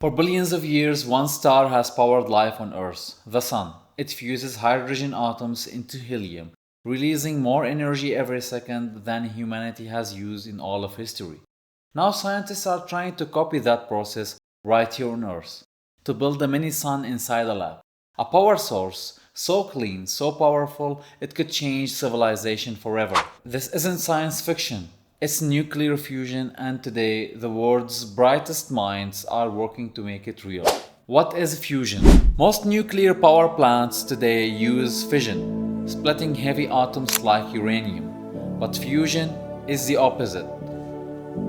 For billions of years, one star has powered life on Earth, the Sun. It fuses hydrogen atoms into helium, releasing more energy every second than humanity has used in all of history. Now scientists are trying to copy that process right here on Earth, to build a mini sun inside a lab. A power source so clean, so powerful, it could change civilization forever. This isn't science fiction. It's nuclear fusion, and today the world's brightest minds are working to make it real. What is fusion? Most nuclear power plants today use fission, splitting heavy atoms like uranium. But fusion is the opposite.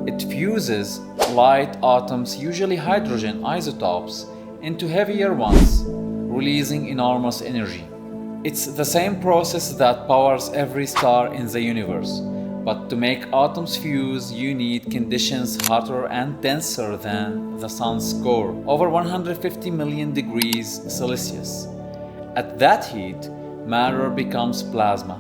It fuses light atoms, usually hydrogen isotopes, into heavier ones, releasing enormous energy. It's the same process that powers every star in the universe. But to make atoms fuse, you need conditions hotter and denser than the sun's core, over 150 million degrees Celsius. At that heat, matter becomes plasma,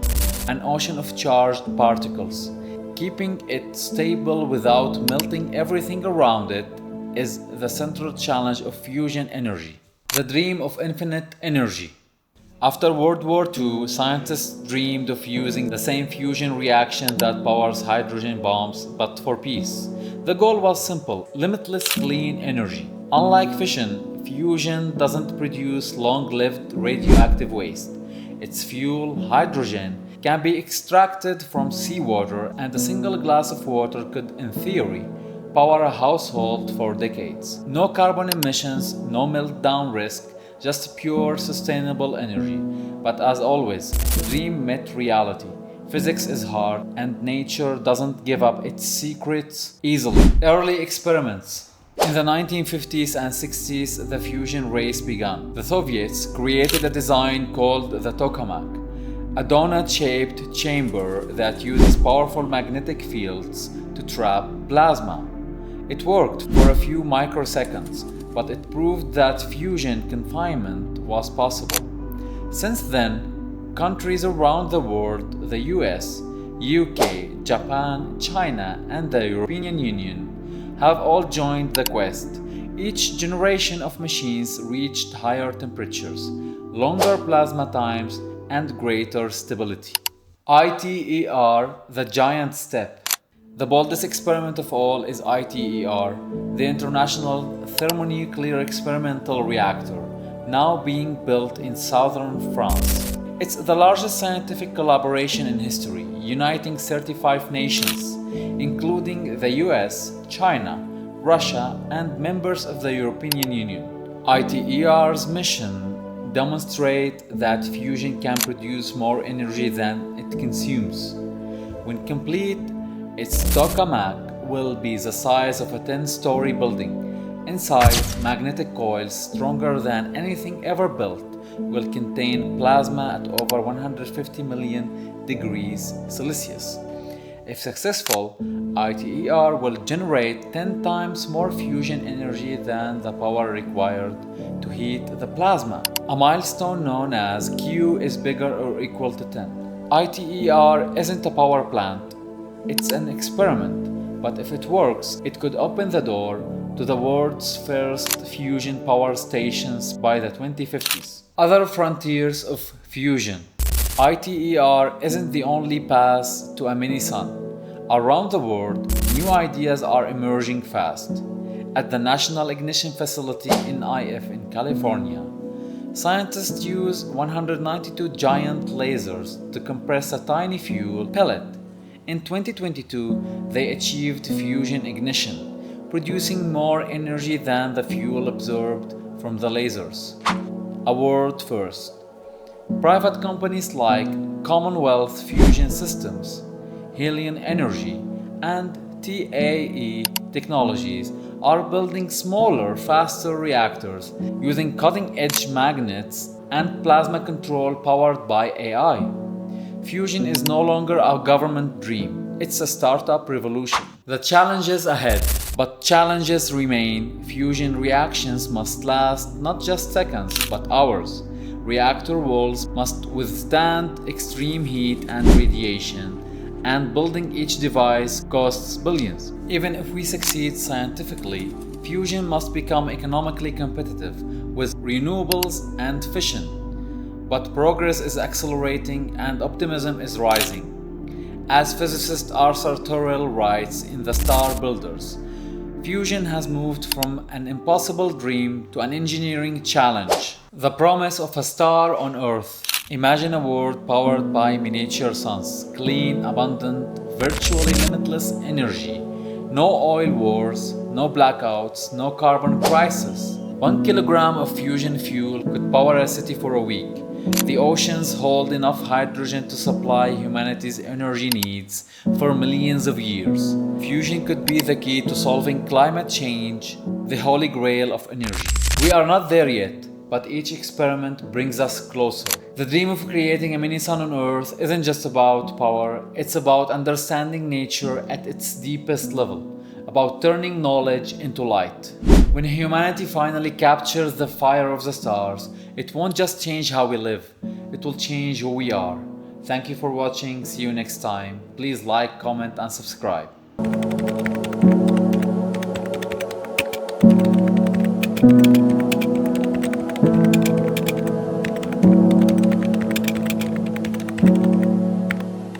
an ocean of charged particles. Keeping it stable without melting everything around it is the central challenge of fusion energy, the dream of infinite energy. After World War II, scientists dreamed of using the same fusion reaction that powers hydrogen bombs, but for peace. The goal was simple: limitless clean energy. Unlike fission, fusion doesn't produce long-lived radioactive waste. Its fuel, hydrogen, can be extracted from seawater, and a single glass of water could, in theory, power a household for decades. No carbon emissions, no meltdown risk, just pure sustainable energy. But as always, dream met reality. Physics is hard, and nature doesn't give up its secrets easily. Early experiments. In the 1950s and 60s, the fusion race began. The Soviets created a design called the Tokamak, a donut-shaped chamber that uses powerful magnetic fields to trap plasma. It worked for a few microseconds, but it proved that fusion confinement was possible. Since then, countries around the world, the US, UK, Japan, China, and the European Union, have all joined the quest. Each generation of machines reached higher temperatures, longer plasma times, and greater stability. ITER, the giant step. The boldest experiment of all is ITER, the International Thermonuclear Experimental Reactor, now being built in southern France. It's the largest scientific collaboration in history, uniting 35 nations, including the US, China, Russia, and members of the European Union. ITER's mission demonstrates that fusion can produce more energy than it consumes. When complete, its tokamak will be the size of a 10-story building. Inside, magnetic coils stronger than anything ever built will contain plasma at over 150 million degrees Celsius. If successful, ITER will generate 10 times more fusion energy than the power required to heat the plasma, a milestone known as Q is bigger or equal to 10. ITER isn't a power plant. It's an experiment, but if it works, it could open the door to the world's first fusion power stations by the 2050s. Other frontiers of fusion. ITER isn't the only path to a mini-sun. Around the world, new ideas are emerging fast. At the National Ignition Facility NIF in California, scientists use 192 giant lasers to compress a tiny fuel pellet. In 2022, they achieved fusion ignition, producing more energy than the fuel absorbed from the lasers. A world first. Private companies like Commonwealth Fusion Systems, Helion Energy, and TAE Technologies are building smaller, faster reactors using cutting-edge magnets and plasma control powered by AI. Fusion is no longer a government dream, it's a startup revolution. The challenges ahead. But challenges remain. Fusion reactions must last not just seconds, but hours. Reactor walls must withstand extreme heat and radiation, and building each device costs billions. Even if we succeed scientifically, fusion must become economically competitive with renewables and fission. But progress is accelerating and optimism is rising. As physicist Arthur Turrell writes in The Star Builders, fusion has moved from an impossible dream to an engineering challenge. The promise of a star on Earth. Imagine a world powered by miniature suns, clean, abundant, virtually limitless energy. No oil wars, no blackouts, no carbon crisis. 1 kilogram of fusion fuel could power a city for a week. The oceans hold enough hydrogen to supply humanity's energy needs for millions of years. Fusion could be the key to solving climate change, the holy grail of energy. We are not there yet, but each experiment brings us closer. The dream of creating a mini sun on Earth isn't just about power, it's about understanding nature at its deepest level, about turning knowledge into light. When humanity finally captures the fire of the stars, it won't just change how we live, it will change who we are. Thank you for watching, see you next time. Please like, comment and subscribe.